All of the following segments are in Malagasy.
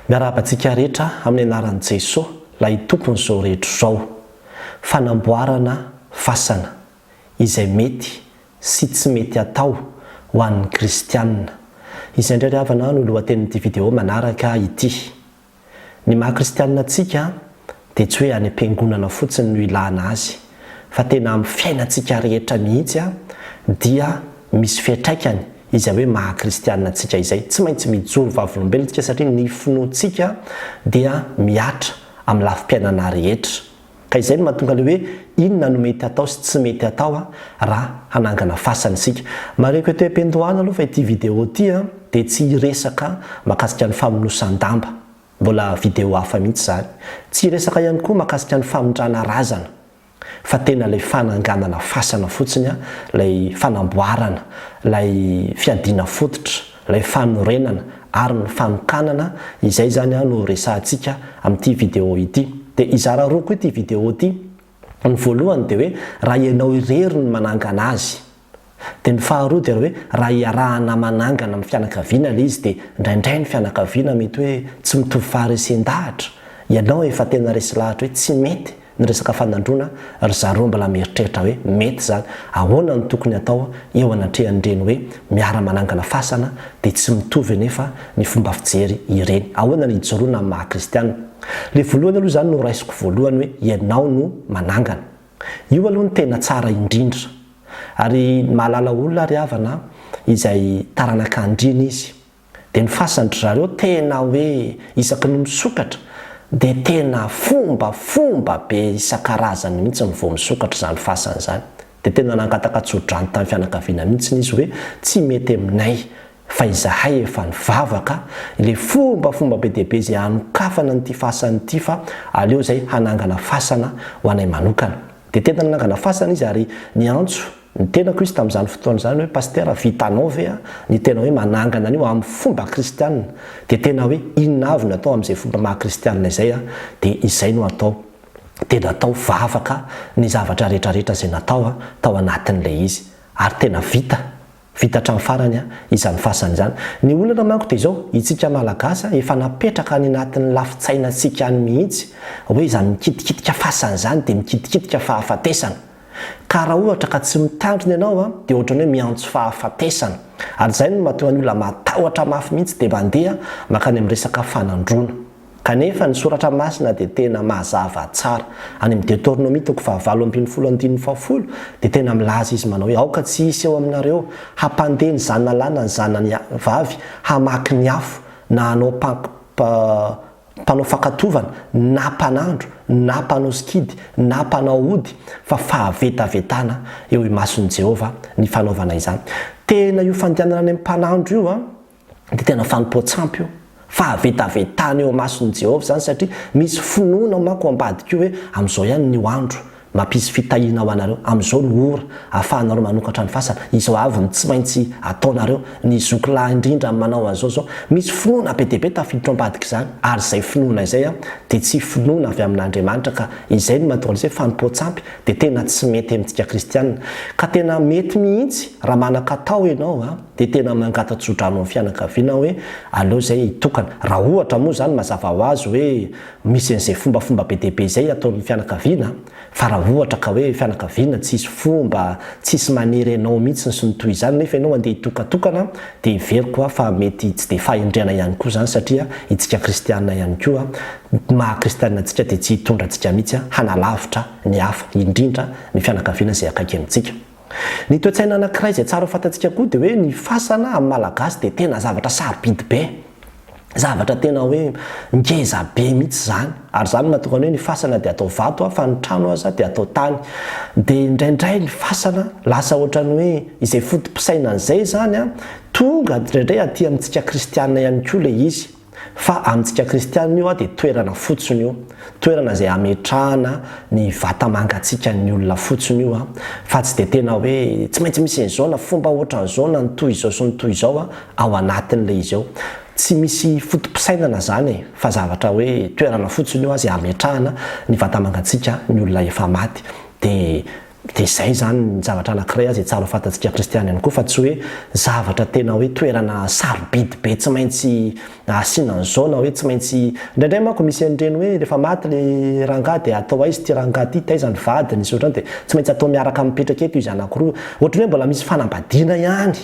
Miarabantsika rehetra amin'ny anaran'i Jesosy lay tompon'izao rehetra izao. Fanamboarana fasana izay mety sy tsy mety atao ho an'ny kristianina. Izay indray ry havana no lohatenin'ity video manaraka ity. Ny maha-kristianina antsika dia tsy hoe any am-piangonana fotsiny no ilana azy, fa tena amin'ny fiainantsika rehetra mihitsy dia misy fiantraikany izay hoe maha-kristianina antsika izay. Tsy maintsy mijoro vavolombelontsika satria ny finoantsika dia miatra amin'ny lafim-piainana rehetra. Ka izay no mahatonga ilay hoe inona no mety atao sy tsy mety atao raha hanangana fasana isika. Mareko eto am-piandohana aloha fa ity video ity dia tsy resaka mahakasika ny famonosan-damba, mbola video hafa mihitsy izany. Tsy resaka ihany koa mahakasika ny famondrana razana, fa tena ilay fananganana fasana fotsiny, ilay fanamboarana, ilay fiadiana fototra, ilay fanorenana ary ny fanokanana. Izay zany no resahantsika amin'ity video ity. Dia izara roa koa ity video ity. Ny voalohany dia hoe raha ianao irery ny manangana azy, dia ny faharoa dia hoe raha iarahana manangana amin'ny fianakaviana ilay izy dia indraindray ny fianakaviana mety hoe tsy mitovy faharesen-dahatra. Ianao efa tena resy lahatra hoe tsy mety ny resaka fanandrona, ry zareo mbola mieritreritra hoe mety zany. Ahoana no tokony atao eo anatrehan'ireny hoe miara-manangana fasana dia tsy mitovy nefa ny fomba fijery ireny. Ahoana ny hijoroana amin'ny maha-kristianina? Le voalohany aloha zany no raisiko voalohany hoe ianao no manangana. Io aloha ny tena tsara indrindra. Ary mahalala olona ry havana izay taranaka andrina izy. Dia ny fasan'ry zareo tena hoe isaky ny misokatra dia tena fomba be isan-karazany mihitsy ny vao misokatra zany fasana zany. Dia tena nangataka tsodrano tamin'ny fianakaviana mihitsy izy hoe tsy mety aminay fa izahay efa nivavaka, ilay fomba be dia be izay hanokafana n'ity fasana ity fa aleo izay hanangana fasana ho anay manokana. Dia tena nanangana fasana izy ary niantso ny tenako izy tamin'izany fotoana izany hoe pastera vitanao ve ny tena hoe manangana an'io amin'ny fomba kristianina? Dia tena hoe inona avy no atao amin'izay fomba maha-kristianina izay dia izay no atao. Tena atao vavaka ny zavatra rehetrarehetra izay natao tao anatin'ilay izy, ary tena vita hatramin'ny farany izany fasana izany. Ny olana manko dia izao, itsika malagasy efa napetraka any anatin'ny lafitsainantsika any mihitsy hoe izany mikitikitika fasana izany dia mikitikitika fahafatesana. Ka raha ohatra ka tsy mitandrina ianao dia ohatrany hoe miantso fahafatesana. Ary izay no mahatonga ny olona matahotra mafy mihitsy dia mandeha mankany amin'ny resaka fanandrona. Kanefa ny soratra masina dia tena mazava tsara. Any amin'ny Deutéronomie 7:12-17 dia tena milaza izy manao hoe aoka tsy hisy eo aminareo hampandeha ny zanana lahy na ny zanany vavy hamaky ny afo, na hanao mpanao fakatovana, na mpanandro, na mpanao sikidy, na mpanao ody, fa fahavetavetana eo imason'i Jehova ny fanaovana izany. Tena io fandehanana any amin'ny mpanandro io dia tena fanompoan-tsampy io. Fahavetavetana eo mason'i Jehova zany satria misy finoana manko ambadika io hoe amin'izao ihany ny andro mampisy fitahiana ho anareo, amin'izao ny ora ahafahanareo manokatra ny fasana, izao avy ny tsy maintsy ataonareo, ny zokilahy indrindra manao an'izao. Misy finoana be dia be tafiditra ambadika izany, ary izay finoana izay dia tsy finoana avy amin'Andriamanitra, ka izay no mahatonga izay fanompoan-tsampy dia tena tsy mety amintsika kristianina. Ka tena mety mihitsy raha manakatao ianao dia tena mangatatsodrano amin'ny fianakaviana hoe aleo izay hitokana. Raha ohatra moa zany mazava ho azy hoe misy an'izay fombafomba be dia be izay ataon'ny fianakaviana, fa raha ohatra ka hoe fianakaviana tsisy fomba, tsisy manery ianao mihitsy sy ny toy izany, nefa ianao andeha hitokatokana, dia iveriko fa mety tsy dia fahendrena ihany koa zany satria itsika kristianina ihany koa, maha-kristianina antsika dia tsy hitondra antsika mihitsy hanalavitra ny hafa, indrindra ny fianakaviana izay akaiky amintsika. Ny toe-tsaina anankiray izay tsara ho fantatsika koa dia hoe ny fasana amin'ny malagasy dia tena zavatra sarobidy be, zavatra tena hoe ngeza be mihitsy zany. Ary zany mahatonga hoe ny fasana dia atao vato fa ny trano aza dia atao tany. Dia indraindray ny fasana lasa ohatrany hoe izay fotom-pisaina an'izay zany tonga indraindray aty amintsika kristianina ihany koa ilay izy. Fa amintsika kristianina io dia toerana fotsiny io, toerana izay ametrahana ny vata mangatsiaka ny olona fotsiny io, fa tsy dia tena hoe tsy maintsy misy an'izao na fomba ohatran'izao na ny toy izao sy ny toy izao ao anatin'ilay izy ao. Tsy misy fotom-pisainana zany fa zavatra hoe toerana fotsiny io izay ametrahana ny vata mangatsiaka ny olona efa maty. Dia dia izay zany ny zavatra anankiray azy tsara fantatsika kristiana ihany koa fa tsy hoe zavatra tena hoe toerana sarobidy be tsy maintsy asiana an'izao na hoe tsy maintsy indraindray manko misy an'ireny hoe rehefa maty le rangahy dia atao aizy ty rangahy ty taiza ny vadiny isy ohatrany dia tsy maintsy atao miaraka mipetraka eto izy anankiroa ohatrany hoe mbola misy fanambadiana ihany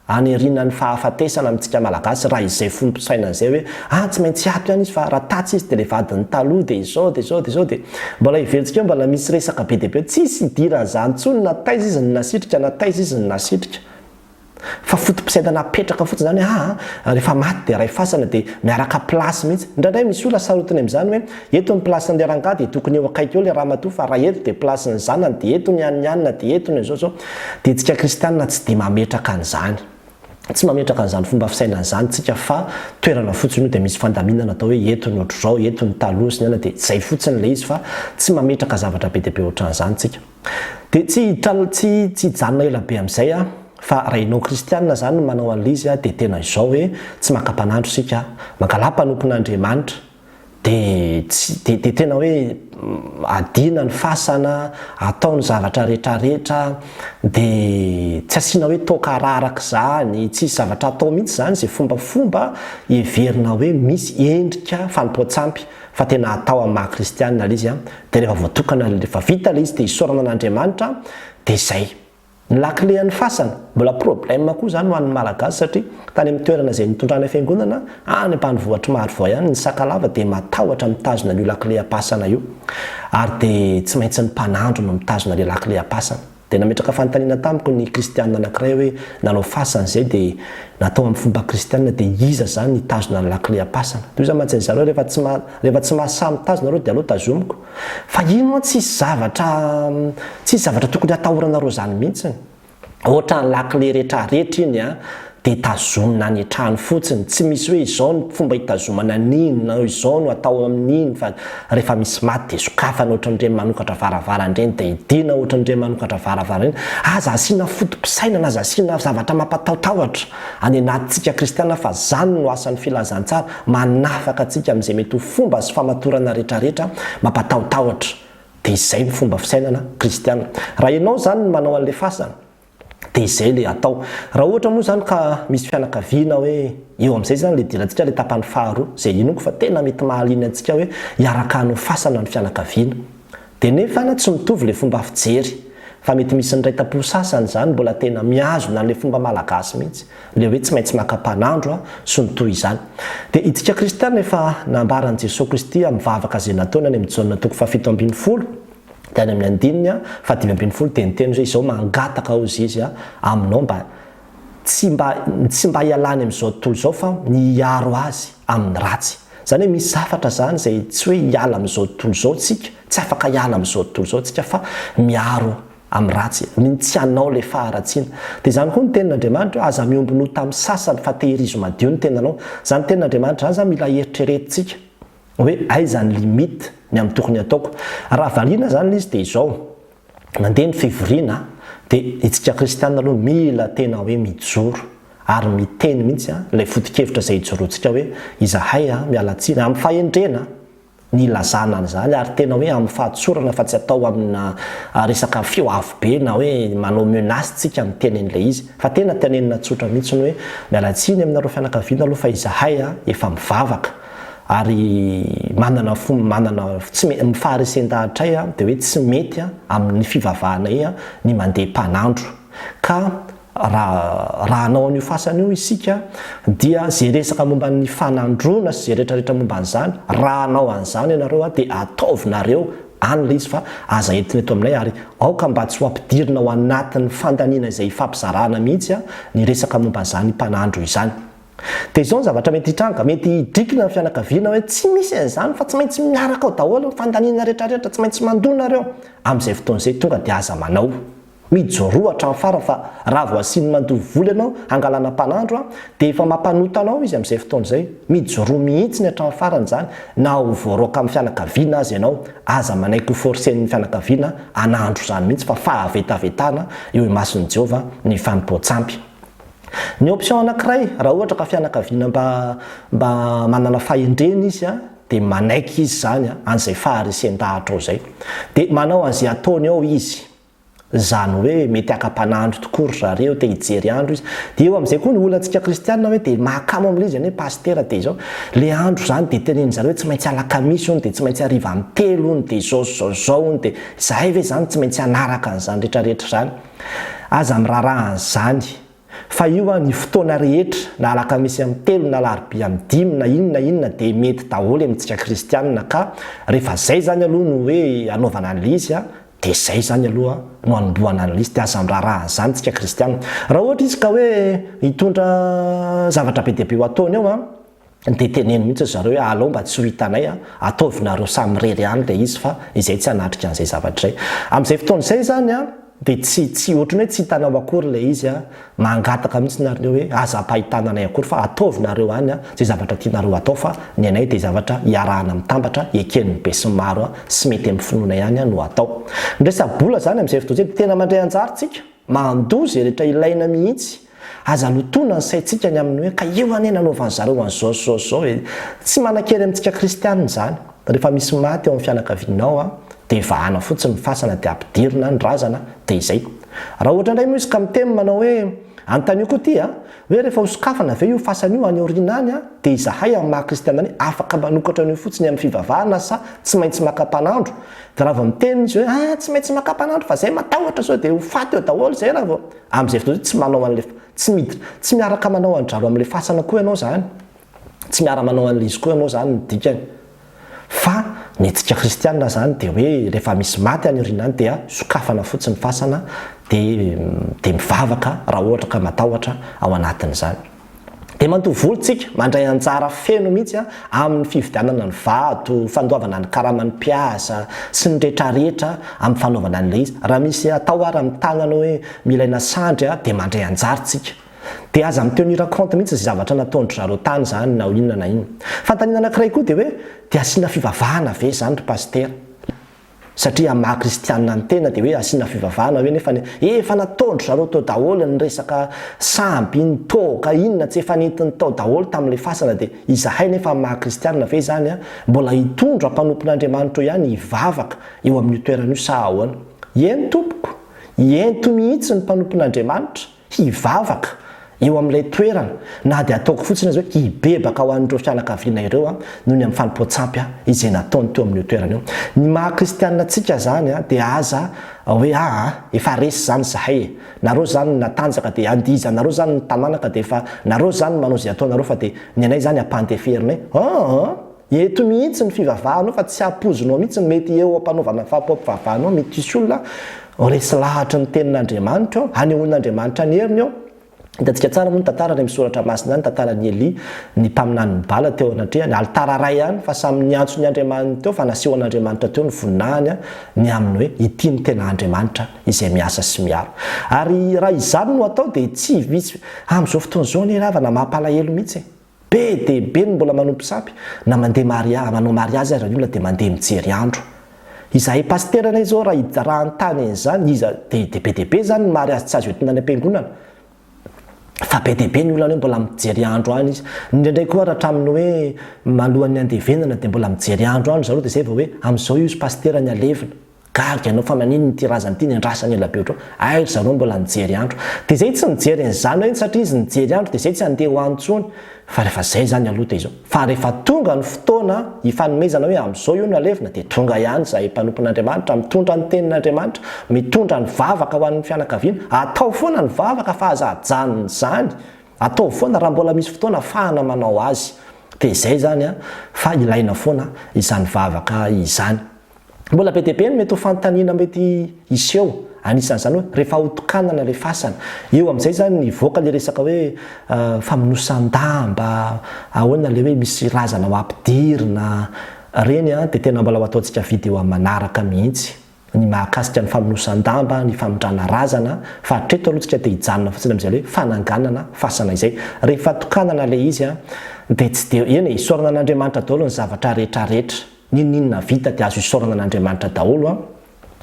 anyrinany fahafatesana amintsika malagasy raha izay fomposainan'izay hoe tsy maintsy ato ihany izy fa raha tatsy izy dia le vadiny taloha dia izao dia izao dia izao dia mbola ivelontsika mbola misy resaka be deabe tsisy idiran'izany tsony nataiza izy ny nasitrika nataiza izy ny nasitrika fa fotom-pisaidana petraka fotsiny zany hoe rehefa maty dia ray fasana dia miaraka plasy mihitsy indraindray misy olona sarotiny amin'izany hoe eto ny plasin'le rangahy dia tokony eo akaiky eo le raha matoa fa raha eto dia plasin'ny zanany dia eto ny anyanina dia eto ny izao dia tsika kristianina tsy dia mametraka an'izany tsy mametraka an'izany fomba fisainana izany tsika fa toerana fotsiny io dia misy fandaminana atao hoe eto ny ohatr'izao eto ny taloha sy ny ana dia izay fotsiny le izy fa tsy mametraka zavatra be dia be ohatran'izany tsika dia tsy hijanona ela be amin'izay fa raha ianao kristianina zany no manao an'ilay izy dia tena izao hoe tsy maka-panandro sika mangala mpanompon'Andriamanitra dia tena hoe adina ny fasana atao ny zavatra rehetrarehetra dia tsy asiana hoe toaka raraka izany tsisy zavatra atao mihitsy zany izay fombafomba heverina hoe misy endrika fanompoantsampy fa tena atao amin'ny maha-kristianina ilay izy dia rehefa voatokana rehefa vita ilay izy dia hisaorana an'Andriamanitra dia izay ny lakile ny fasana mbola problème koa zany ho an'ny malagasy satria tany amin'ny toerana izay nitondrana fiangonana any ambanivohitra maro vao ihany ny sakalava dia matahotra mitazona io lakile apasana io ary dia tsy maintsy ny mpanandro no mitazona le lakile apasana dia nametraka fanontaniana tamiko ny kristianina anankiray hoe nanao fasana izay dia natao amin'ny fomba kristianina dia iza zany nitazona ny lakile apasana toy iza mantsy zareo rehefa tsy mahasamy mitazona reo dia aloha tazomiko fa ino tsisy zavatra tokony atahorana reo zany mihitsiny ohatra ny lakile rehetrarehetra iny dia tazomina ny trano fotsiny tsy misy hoe izao ny fomba hitazomana n'inona izao no atao amin'iny fa rehefa misy maty dia sokafana ohatran'ireny manokatra varavarandreny dia idina ohatran'ireny manokatra varavarandreny aza asiana fotom-pisainana aza asiana zavatra mampatahotahotra any anatintsika kristianina fa zany no asan'ny filazantsara manafaka atsika amin'izay mety ho fomba sy famatorana rehetrarehetra mampatahotahotra dia izay ny fomba fisainana kristianina raha ianao zany manao an'ilay fasana dia izay le atao raha ohatra moa zany ka misy fianakaviana hoe eo amin'izay zany le dirantsika le tapany faharoa izay inoko fa tena mety mahaliana antsika hoe hiaraka hanao fasana ny fianakaviana dia nefa tsy mitovy le fomba fijery fa mety misy ny ray-tapo sasany zany mbola tena miazona n'le fomba malagasy mihitsy le hoe tsy maintsy maka-panandro sy ny toy izany dia itsika kristianina efa nambaran'i Jesosy Kristy amin'ny vavaka izay nataony any amin'ny Jaona toko 7:20 dia any amin'ny andininy fa 5:20 dia niteny hoe izao mangataka ozy izy aminao mba tsy mba hialany amin'izao tontolo izao fa miaro azy amin'ny ratsy zany hoe misy zavatra zany izay tsy hoe hiala amin'izao tontolo izao tsika tsy afaka hiala amin'izao tontolo izao tsika fa miaro amin'ny ratsy tsy hanao le faharatsiana dia zany koa ny tenin'Andriamanitra hoe aza miombonao tamin'ny sasany fa tehirizo madio ny tenanao zany tenin'Andriamanitra zany mila eritreretintsika hoe aiza ny limite ny amin'ny tokony ataoko raha valiana zany izy dia izao mandeha ny fivoriana dia itsika kristianina aloha mila tena hoe mijoro ary miteny mihitsy ilay foto-kevitra izay hijoroantsika hoe izahay mialatsina amin'ny fahendrena ny lazana an'izany ary tena hoe amin'ny fahatsorana fa tsy atao amina resaka feo avo be na hoe manao menace tsika amin'ny tenen'ilay izy fa tena tenenina tsotra mihitsy ny hoe mialatsiny aminareo fianakaviana aloha fa izahay efa mivavaka ary manana tsy ny faharesen-dahatray dia hoe tsy mety amin'ny fivavahanay ny mandeha mpanandro ka raha anao an'io fasana io isika dia zay resaka momba ny fanandrona sy zay rehetrarehetra momba an'izany raha anao an'izany ianareo dia ataovinareo an'ilay izy fa aza entiny eto aminay ary aoka mba tsy ho ampidirina ao anatin'ny fandaniana izay fampizarana mihitsy ny resaka momba an'izany mpanandro izany dia izao ny zavatra mety hitranga mety hidrikina ny fianakaviana hoe tsy misy an'izany fa tsy maintsy miaraka ao daholo fandaniana rehetrarehetra tsy maintsy mandona reo amin'izay fotoan'izay tonga dia aza manao mijoroa hatramin'ny farany fa raha vao asiany mandovy vola ianao hangalana mpanandro dia efa mampanota anao izy amin'izay fotoan'izay mijoroa mihitsy ny hatramin'ny farany zany na ho voaroaka amin'ny fianakaviana azy ianao aza manaiky ho forsen'ny fianakaviana anandro zany mihitsy fa fahavetavetana eo imason'i Jehovah ny fanompoantsampy ny option anankiray raha ohatra ka fianakaviana mba manana fahendrena izy dia manaiky izy zany an'izay faharesen-dahatra ao izay dia manao an'izay ataony ao izy zany hoe mety akam-panandro tokoa ry zareo te hijery andro izy dia eo amin'izay koa ny olantsika kristianina hoe dia mahakamo amin'ilay izy hoe pastera dia izao le andro zany dia teneny zareo hoe tsy maintsy alakamisy ony dia tsy maintsy ariva amin'ny telo ony dia zao ony dia zahay ve zany tsy maintsy anaraka an'izany rehetrarehetra zany aza mirarahan'izany fa io a ny fotoana rehetra na alakamisy amin'ny telo na alarobia amin'ny dimy na inona dia mety daholo amintsika kristianina ka rehefa zay zany aloha no hoe anaovana an'ilay izy a dia zay zany aloha no anomboana an'ilay izy dia aza mirarahan'izany tsika kristianina raha ohatra izy ka hoe hitondra zavatra be dehibe ho ataony eo a dia teneno mihitsy zareo hoe alao mba tsy ho hitanay a ataovinareo samy rery ihany ilay izy fa izay tsy hanatrika an'izay zavatra izay amin'izay fotoan'izay zany a dia tsy ohatrany hoe tsy hitanao akory ilay izy a mangataka mihitsy nareo hoe aza-pahitana anay akory fa ataovinareo any a zay zavatra tianareo atao fa ny anay dia zavatra hiarahana mitambatra ekeniny be sy maro a sy mety amin'ny finoana ihany a no atao ndraisabola zany amin'izay fotoana izay tena mandray anjarytsika mandoa zay rehetra ilaina mihitsy aza lotona ny saintsika ny amin'ny hoe ka io anie nanaovany zareo an'izao tsy manan-kery amintsika kristianina zany rehefa misy maty eo amin'ny fianakavianao a dia vahana fotsiny fasana dia ampidirina ny razana dia izay raha ohatra indray moa izy ka miteny manao hoe antanio koa ty a hoe rehefa hosokafana ve io fasana io any aoriana any a dia izahay amin'ny maha-kristianina any afaka manokatra an'io fotsiny amin'ny fivavahana sa tsy maintsy maka-panandro dia raha vao miteny izy hoe tsy maintsy maka-panandro fa zay matahotra sao dia ho faty eo daholo zay raha vao amin'izay fotoana tsy manao an'le tsy miditra tsy miaraka manao andraro amin'ilay fasana koa ianao zany tsy miara manao an'ilay izy koa ianao zany ny dikany fa ny antsika kristianina zany dia hoe rehefa misy maty any aoriana any dia sokafana fotsiny fasana dia mivavaka raha ohatra ka matahotra ao anatin'izany dia mantovy olontsika mandray anjara feno mihitsy a amin'ny fividianana ny vato fandoavana ny karaman'ny mpiasa sy ny rehetrarehetra amin'ny fanaovana an'ilay izy raha misy atao ary amin'ny tagnana hoe milaina sandry a dia mandray anjarytsika dia aza miteo ny raconte mihitsy zay zavatra nataondry zareo tany zany na inona na inona fantanina anankiray koa dia hoe dia asiana fivavahana ve zany ry pastera satria amin'ny maha-kristianina ny tena dia hoe asiana fivavahana hoe nefa efa nataondry zareo tao daholo ny resaka samby ny toka inona tsy efa nentiny tao daholo tamin'ilay fasana dia izahay nefa amin'ny maha-kristianina ve zany a mbola hitondra mpanompon'Andriamanitra ihany hivavaka eo amin'ny toerana io sa ahoana eny tompoko ento mihitsy ny mpanompon'Andriamanitra hivavaka eo amin'ilay toerana na dia ataoko fotsiny azy hoe hibebaka ho an'ireo fianakaviana ireo a noho ny amin'ny fanompoantsampy a izay nataony teo amin'io toerana io ny maha-kristianina antsika zany a dia aza hoe efa resy zany zahay nareo zany natanjaka dia andiza nareo zany nitamanaka dia efa nareo zany manao zay ataonareo fa dia ny anay zany ampandeferinay eto mihitsy ny fivavahanao fa tsy hapozinao mihitsy mety eo ampanaovana fampivavahanao mety isy olona resy lahatra ny tenin'Andriamanitra ao hanehoan'Andriamanitra ny heriny ao hitantsika tsara moa ny tantara ny misoratra masina ny tantara ny Eli ny mpaminany bala teo anatria ny alitara ray ihany fa samy niantso ny Andriamanitra teo fa nasehoan'Andriamanitra teo ny voninahiny ny amin'ny hoe ity ny tena Andriamanitra izay miasa sy miaro ary raha izany no atao dia tsy visy amin'izao fotoana izao ny ravana mampalahelo mihitsy be dia be ny mbola manompo sampy na mandeha manao mariazy ary olona dia mandeha mijery andro izahay pasterana izao raha antany an'izany izy dia be dia be zany ny mariazy tsy azo entina any am-piangonana fa be dia be ny olona hoe mbola mijery andro any izy indraindray koa raha hatramin'ny hoe malohany andevenana dia mbola mijery andro any zareo dia zay vao hoe amin'izao io izy pastera ny alevina gaga ianao fa manino ny tirazany ity ny andrasany ela be ohatro ay zareo mbola mijery andro dia zay tsy mijery an'izany hoe satria izy mijery andro dia zay tsy andeha ho antsony fa rehefa zay zany aloha dia izao fa rehefa tonga ny fotoana hifanomezana hoe amin'izao io no alevina dia tonga ihany zahay mpanompon'Andriamanitra mitondra ny tenin'Andriamanitra mitondra ny vavaka ho an'ny fianakaviana atao foana ny vavaka fa aza ajanony zany atao foana raha mbola misy fotoana fahana manao azy dia zay zany a fa ilaina foana izany vavaka izany mbola be dia be ny mety ho fanontaniana mety iseho anisan'izany hoe rehefa hotokanana ilay fasana eo amin'izay zany nivoaka ilay resaka hoe famonosan-damba ahoana ilay hoe misy razana ho ampidirina reny a dia tena mbola ho ataontsika video amin'ny manaraka mihitsy ny mahakasika ny famonosan-damba ny famondrana razana fa hatreto aloha tsika dia hijanona fotsiny amin'izay hoe fananganana fasana izay rehefa tokanana ilay izy a dia tsy dia eny isaorana an'Andriamanitra daholo ny zavatra rehetrarehetra ninona vita dia azo isaorana an'Andriamanitra daholo a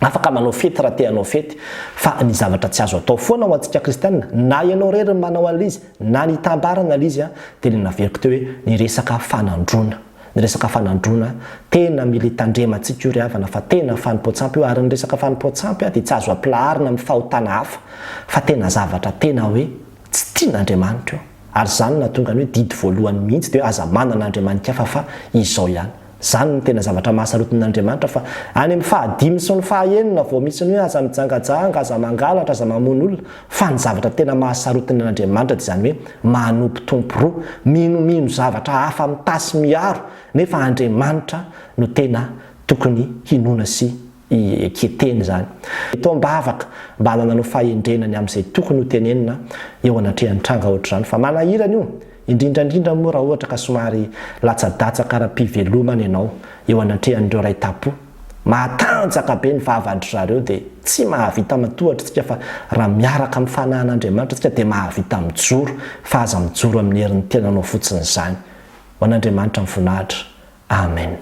afaka manao fety raha te hanao fety fa ny zavatra tsy azo atao foana ho antsika kristianina na ianao rery manao an'izy na ny tambarana ilay izy a dia naveriko teo hoe ny resaka fanandrona ny resaka fanandrona tena mila hitandremantsika io ry havana fa tena fanompoantsampy io ary ny resaka fanompoantsampy dia tsy azo ampilaharina amin'ny fahotana hafa fa tena zavatra tena hoe tsy tian'Andriamanitra io ary zany nahatonga ny hoe didy voalohany mihitsy dia hoe aza manan'Andriamanitra hafa fa izao ihany. Zany ny tena zavatra mahasarotin'Andriamanitra fa any amin'ny fahadimy sy ny fahaenina vao misy ny hoe aza mijangajanga, aza mangalatra, aza mamono olona fa ny zavatra tena mahasarotin'Andriamanitra dia zany hoe manompo tompo roa, minomino zavatra hafa mitasy miaro nefa Andriamanitra no tena tokony hinona sy keteny zany. Ito mba afaka mba hanana no fahendrenany amin'izay tokony ho tenenina eo anatrehan'ny tranga ohatr'izany fa manahirana io indrindrandrindra moa raha ohatra ka somary latsa-datsaka ara-pivelomana ianao eo anatrehan'ireo ray-tapo mahatanjaka be ny vahavandry zareo dia tsy mahavita matohatra tsika fa raha miaraka amin'ny fanahin'Andriamanitra tsika dia mahavita mijoro fa aza mijoro amin'ny herin'ny tenanao fotsiny izany. Ho an'Andriamanitra ny voninahitra. Amen.